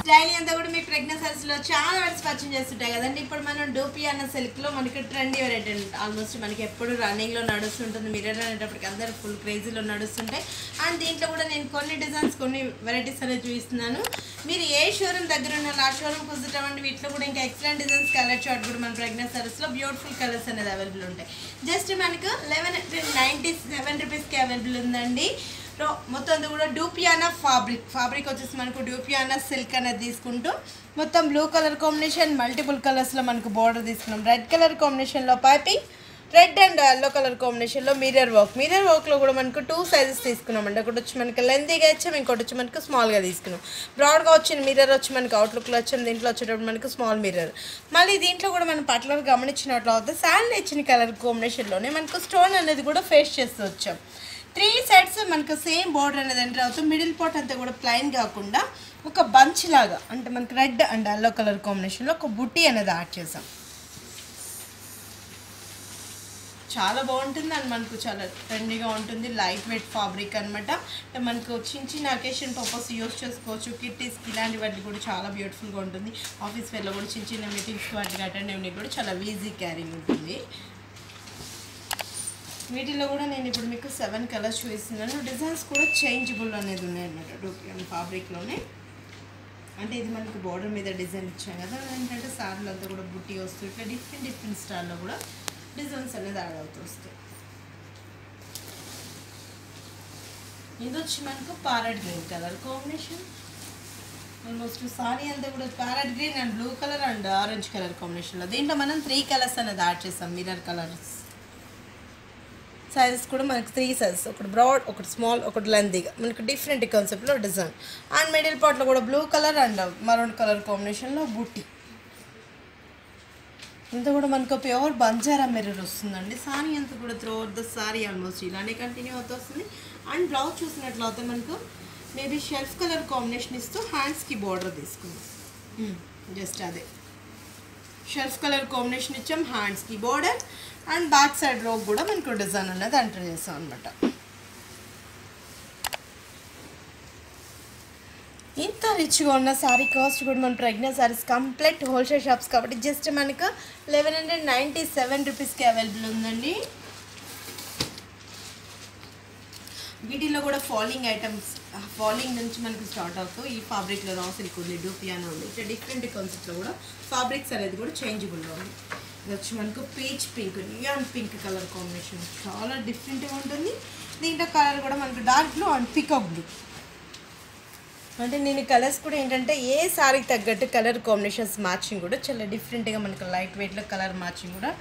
Daily అంతా కూడా మీ ప్రెగ్నెన్సీస్లో చాలా వెరైటీస్ పర్చేజ్ చేస్తుంటాయి కదండి. ఇప్పుడు మనం డూపీ అన్న సిల్క్లో మనకి ట్రెండీ వెరైటీ ఆల్మోస్ట్ మనకి ఎప్పుడు రన్నింగ్లో నడుస్తుంటుంది. మిర్రర్ అనేటప్పటికి అందరూ ఫుల్ క్రేజీలో నడుస్తుంటాయి. అండ్ దీంట్లో కూడా నేను కొన్ని డిజైన్స్ కొన్ని వెరైటీస్ అనేది చూపిస్తున్నాను. మీరు ఏ షోరూమ్ దగ్గర ఉన్న ఆ షోరూమ్ కుదుటమండి. వీటిలో కూడా ఇంకా ఎక్సలెంట్ డిజైన్స్ కలర్ చార్ట్ కూడా మన ప్రెగ్నెన్సీస్లో బ్యూటిఫుల్ కలర్స్ అనేది అవైలబుల్ ఉంటాయి. జస్ట్ మనకు 1197 రూపీస్కి అవైలబుల్ ఉందండి. మొత్తం అంతా కూడా డూపియానా ఫ్యాబ్రిక్ వచ్చేసి మనకు డూపియానా సిల్క్ అనేది తీసుకుంటూ మొత్తం బ్లూ కలర్ కాంబినేషన్ మల్టిపుల్ కలర్స్లో మనకు బార్డర్ తీసుకున్నాం. రెడ్ కలర్ కాంబినేషన్లో piping, red and yellow colour కాంబినేషన్లో మిర్రర్ వర్క్లో కూడా మనకు 2 సైజెస్ తీసుకున్నామండి. ఒకటి వచ్చి మనకి లెంతీగా ఇచ్చాం, ఇంకోటి వచ్చి మనకు స్మాల్గా తీసుకున్నాం. బ్రాడ్గా వచ్చిన మిర్రర్ వచ్చి మనకి అవుట్లుక్లో వచ్చాం. దీంట్లో వచ్చేటప్పుడు మనకు స్మాల్ మిర్రర్. మళ్ళీ దీంట్లో కూడా మనం పట్లర్ గమనించినట్లు అవుతుంది. శాండ్ ఇచ్చిన కలర్ కాంబినేషన్లోనే మనకు స్టోన్ అనేది కూడా ఫేస్ చేస్తూ వచ్చాం. 3 సైడ్స్ మనకు సేమ్ బోర్డర్ అనేది ఎంటర్ అవుతుంది. మిడిల్ పార్ట్ అంతా కూడా ప్లైన్ కాకుండా ఒక బంచ్ లాగా అంటే మనకు రెడ్ అండ్ ఎల్లో కలర్ కాంబినేషన్లో ఒక బుట్టి అనేది యాడ్ చేసాం. చాలా బాగుంటుంది అండ్ మనకు చాలా ట్రెండీగా ఉంటుంది. లైట్ వెయిట్ ఫ్యాబ్రిక్ అనమాట. మనకు చిన్న అకేషన్ పర్పస్ యూస్ చేసుకోవచ్చు. కిట్టీస్కి ఇలాంటి వాటికి కూడా చాలా బ్యూటిఫుల్గా ఉంటుంది. ఆఫీస్ వేర్లో కూడా చిన్న మీటింగ్స్ వాటికి అటెండ్ అవ్వడానికి కూడా చాలా ఈజీ క్యారింగ్ ఉంటుంది. వీటిలో కూడా నేను ఇప్పుడు మీకు 7 కలర్స్ చూపిస్తున్నాను. డిజైన్స్ కూడా చేంజబుల్ అనేది ఉన్నాయన్నమాట డూపియాన్ ఫ్యాబ్రిక్లోనే. అంటే ఇది మనకి బార్డర్ మీద డిజైన్ ఇచ్చాం కదా, ఏంటంటే సార్లు అంతా కూడా బుట్టి వస్తుంది. ఇట్లా డిఫరెంట్ స్టైల్లో కూడా డిజైన్స్ అనేది యాడ్ అవుతూ వస్తాయి. ఇది వచ్చి మనకు parrot green colour combination. Almost sorry అంతా కూడా parrot green and blue colour and orange colour కాంబినేషన్లో. దీంట్లో మనం 3 కలర్స్ అనేది యాడ్ చేస్తాం. మిర్రర్ కలర్స్ సైజెస్ కూడా మనకు 3 సైజెస్, ఒకటి బ్రాడ్, ఒకటి స్మాల్, ఒకటి లెంతీగా మనకు డిఫరెంట్ కాన్సెప్ట్లో డిజైన్. అండ్ మిడిల్ పార్ట్లో కూడా blue colour and maroon colour కాంబినేషన్లో బుట్టి. ఇంత కూడా మనకు ప్యూర్ బంజారా మిర్రర్ వస్తుందండి. సారీ అంతా కూడా through out the sorry almost ఇలానే కంటిన్యూ అవుతూ వస్తుంది. అండ్ బ్లౌజ్ చూసినట్లయితే మనకు మేబీ షెల్ఫ్ కలర్ కాంబినేషన్ ఇస్తూ హ్యాండ్స్కి బార్డర్ తీసుకుందాం. జస్ట్ అదే షెల్ఫ్ కలర్ కాంబినేషన్ ఇచ్చాం, హ్యాండ్స్కి border and back side rogue కూడా మనకు డిజైన్ అనేది ఎంటర్ చేస్తాం అనమాట. ఇంత రిచ్గా ఉన్న శారీ కాస్ట్ కూడా మన pregnant saris complete wholesale shops కాబట్టి జస్ట్ మనకు 1197 రూపీస్కి అవైలబుల్ ఉందండి. వీటిలో కూడా ఫాలింగ్ ఐటమ్స్, ఫాలింగ్ నుంచి మనకు స్టార్ట్ అవుతూ ఈ ఫ్యాబ్రిక్లో రా సిల్క్ ఉంది, డూపియానా ఉంది. ఇట్లా డిఫరెంట్ కాన్సెప్ట్లో కూడా ఫ్యాబ్రిక్స్ అనేది కూడా చేంజబుల్గా ఉంది. ఇది వచ్చి మనకు peach pink, neon pink colour combination చాలా డిఫరెంట్గా ఉంటుంది. దీంట్లో కలర్ కూడా మనకు dark blue and peacock blue. అంటే నేను కలర్స్ కూడా ఏంటంటే ఏ సారీకి తగ్గట్టు కలర్ కాంబినేషన్స్ మ్యాచింగ్ కూడా చాలా డిఫరెంట్గా మనకు లైట్ వెయిట్లో కలర్ మ్యాచింగ్ కూడా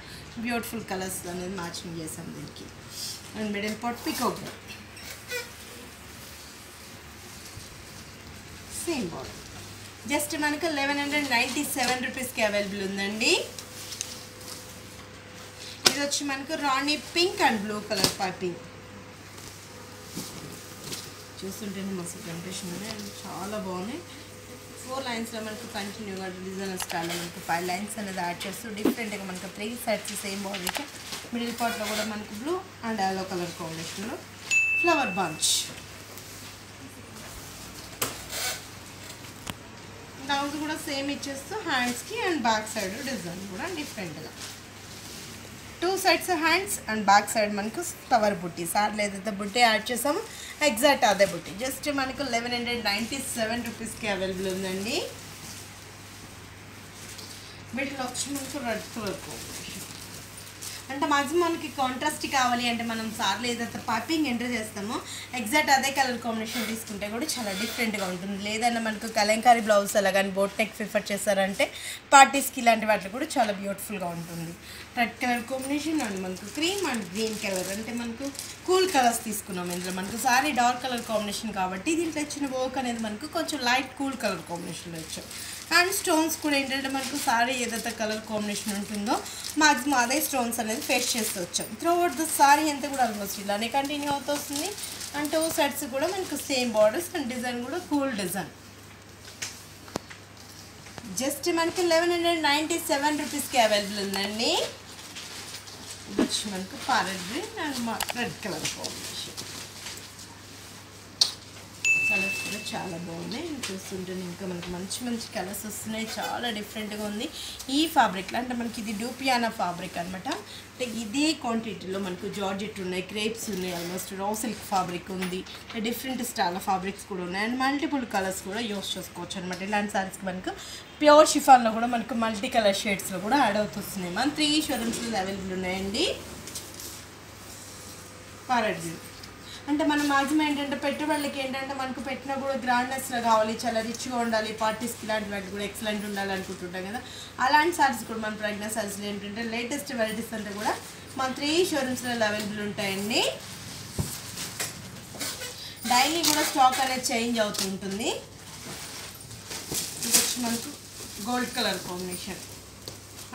బ్యూటిఫుల్ కలర్స్ అనేది మ్యాచింగ్ చేసాం దీనికి. And middle part peacock blue same border. Just మనకు 1197 రూపీస్కి అవైలబుల్ ఉందండి. ఇది వచ్చి మనకు రాణి pink and blue colour piping. చూస్తుంటేనే మస్తు టెంప్టేషన్ ఉంది అండ్ చాలా బాగున్నాయి. 4 లైన్స్లో మనకు కంటిన్యూగా డిజైన్ స్టైల్లో మనకు 5 లైన్స్ అనేది యాడ్ చేస్తూ డిఫరెంట్గా మనకు 3 సైడ్స్ సేమ్ బాడీకి మిడిల్ పార్ట్లో కూడా మనకు బ్లూ అండ్ ఎల్లో కలర్ కాంబినేషన్లో ఫ్లవర్ బంచ్. బ్లౌజ్ కూడా సేమ్ ఇచ్చేస్తూ హ్యాండ్స్కి అండ్ బ్యాక్ సైడ్ డిజైన్ కూడా డిఫరెంట్గా 2 sides hands and back side మనకు ఫ్లవర్ బుట్టి. సార్లు ఏదైతే బుట్టి యాడ్ చేసామో ఎగ్జాక్ట్ అదే బుట్టి. జస్ట్ మనకు 1197 రూపీస్కి అవైలబుల్ ఉందండి. వీటిలో వచ్చి మనకు రెడ్ కలర్ కాంబినేషన్. అంటే మాక్సిమం మనకి కాంట్రాస్ట్ కావాలి అంటే మనం సార్లు ఏదైతే పైపింగ్ ఎంటర్ చేస్తామో ఎగ్జాక్ట్ అదే కలర్ కాంబినేషన్ తీసుకుంటే కూడా చాలా డిఫరెంట్గా ఉంటుంది. లేదన్నా మనకు కలంకారీ బ్లౌజ్ అలా కానీ బోట్ నెక్ ప్రిఫర్ చేస్తారంటే పార్టీస్కి ఇలాంటి వాటిలో కూడా చాలా బ్యూటిఫుల్గా ఉంటుంది. రెడ్ కలర్ కాంబినేషన్ అండ్ మనకు క్రీమ్ అండ్ గ్రీన్ కలర్ అంటే మనకు కూల్ కలర్స్ తీసుకున్నాం. ఇందులో మనకు సారీ డార్క్ కలర్ కాంబినేషన్ కాబట్టి దీంట్లో వచ్చిన వర్క్ అనేది మనకు కొంచెం లైట్ కూల్ కలర్ కాంబినేషన్లో వచ్చాం. అండ్ స్టోన్స్ కూడా ఏంటంటే మనకు సారీ ఏదైతే కలర్ కాంబినేషన్ ఉంటుందో మాక్సిమం అదే స్టోన్స్ అనేది ఫేస్ చేస్తూ వచ్చాం. త్రూ అవుట్ ద సారీ అంతా కూడా ఆల్మోస్ట్ ఇలానే కంటిన్యూ అవుతూ వస్తుంది. అండ్ 2 సైడ్స్ కూడా మనకు సేమ్ బార్డర్స్ అండ్ డిజైన్ కూడా కూల్ డిజైన్. జస్ట్ మనకి 1197 రూపీస్కి అవైలబుల్ ఉందండి. ఇది వచ్చి మనకు parrot green and red colour combination. Colours కూడా చాలా బాగున్నాయి. చూస్తుంటే ఇంకా మనకి మంచి మంచి కలర్స్ వస్తున్నాయి. చాలా డిఫరెంట్గా ఉంది ఈ ఫ్యాబ్రిక్లో. అంటే మనకి ఇది డూపియానా ఫ్యాబ్రిక్ అనమాట. అంటే ఇదే క్వాంటిటీలో మనకు జార్జెట్ ఉన్నాయి, క్రేప్స్ ఉన్నాయి, ఆల్మోస్ట్ రా సిల్క్ ఫ్యాబ్రిక్ ఉంది, డిఫరెంట్ స్టైల్ ఫ్యాబ్రిక్స్ కూడా ఉన్నాయి. అండ్ మల్టిపుల్ కలర్స్ కూడా యూస్ చేసుకోవచ్చు అనమాట. ఇలాంటి సారీస్కి మనకు ప్యూర్ షిఫాన్లో కూడా మనకు మల్టీ కలర్ షేడ్స్లో కూడా యాడ్ అవుతున్నాయి. మన 3 షోరూమ్స్లో అవైలబుల్ ఉన్నాయండి. ప్యారెట్ గ్రీన్ అంటే మనం మ్యాక్సిమం ఏంటంటే పెట్టుబడులకి ఏంటంటే మనకు పెట్టినా కూడా గ్రాండ్నెస్లో కావాలి, చాలా రిచ్గా ఉండాలి, పార్టీస్కి ఇలాంటి వాటి కూడా ఎక్సలెంట్ ఉండాలి అనుకుంటుంటాం కదా. అలాంటి సారీస్ కూడా మన ప్రెగ్నెంట్ సారీస్లో ఏంటంటే లేటెస్ట్ వెరైటీస్ అంతా కూడా మన 3 షోరూమ్స్లో అవైలబుల్ ఉంటాయండి. డైలీ కూడా స్టాక్ అనేది చేంజ్ అవుతూ ఉంటుంది. ఇది వచ్చి మనకు gold colour combination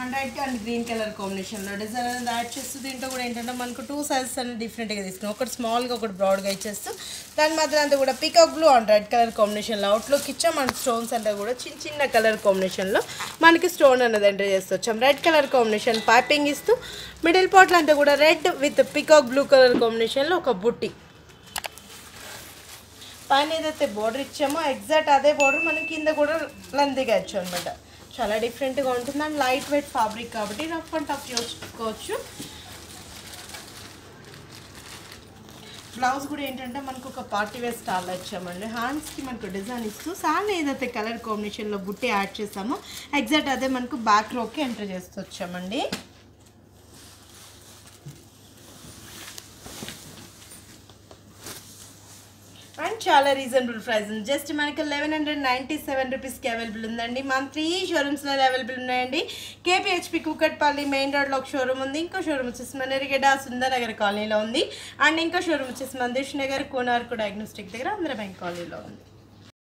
and red and green colour కాంబినేషన్లో డిజైన్ అనేది యాడ్ చేస్తూ దీంట్లో కూడా ఏంటంటే మనకు 2 సైజెస్ అనేది డిఫరెంట్గా తీసుకున్నాం. ఒకటి స్మాల్గా ఒకటి బ్రాడ్గా ఇచ్చేస్తూ దాని మధ్య అంతా కూడా peacock blue and red colour కాంబినేషన్లో అవుట్లుక్ ఇచ్చాం. అండ్ స్టోన్స్ అంతా కూడా చిన్న చిన్న కలర్ కాంబినేషన్లో మనకి స్టోన్ అనేది ఎంటర్ చేస్తూ వచ్చాం. రెడ్ కలర్ కాంబినేషన్ పైపింగ్ ఇస్తూ మిడిల్ పార్ట్లో అంతా కూడా red with peacock blue colour కాంబినేషన్లో ఒక బుట్టి. పైన ఏదైతే బోర్డర్ ఇచ్చామో ఎగ్జాక్ట్ అదే బోర్డర్ మనం కింద కూడా లందిగా ఇచ్చాం అనమాట. చాలా డిఫరెంట్గా ఉంటుంది అండ్ లైట్ వెయిట్ ఫ్యాబ్రిక్ కాబట్టి రఫ్ అండ్ టఫ్ యూజ్ చేసుకోవచ్చు. బ్లౌజ్ కూడా ఏంటంటే మనకు ఒక పార్టీ వేర్ స్టైల్లో ఇచ్చామండి. హ్యాండ్స్కి మనకు డిజైన్ ఇస్తూ సారీ ఏదైతే కలర్ కాంబినేషన్లో బుట్టి యాడ్ చేసామో ఎగ్జాక్ట్ అదే మనకు బ్యాక్ రోకి ఎంటర్ చేస్తూ వచ్చామండి. అండ్ చాలా రీజనబుల్ ప్రైస్, జస్ట్ మనకి 1197 రూపీస్కి అవైలబుల్ ఉందండి. మన 3 షోరూమ్స్లో అవైలబుల్ ఉన్నాయండి. కేపీహెచ్పి కూకట్పల్లి మెయిన్ రోడ్లో ఒక షోరూమ్ ఉంది. ఇంకో షోరూమ్ వచ్చేసి మన ఎరిగడ్డ సుందరనగర్ కాలనీలో ఉంది. అండ్ ఇంకో షోరూమ్ వచ్చేసి మందేష్ నగర్ కోనార్కు డయాగ్నోస్టిక్ దగ్గర ఆంధ్ర బ్యాంక్ కాలనీలో ఉంది.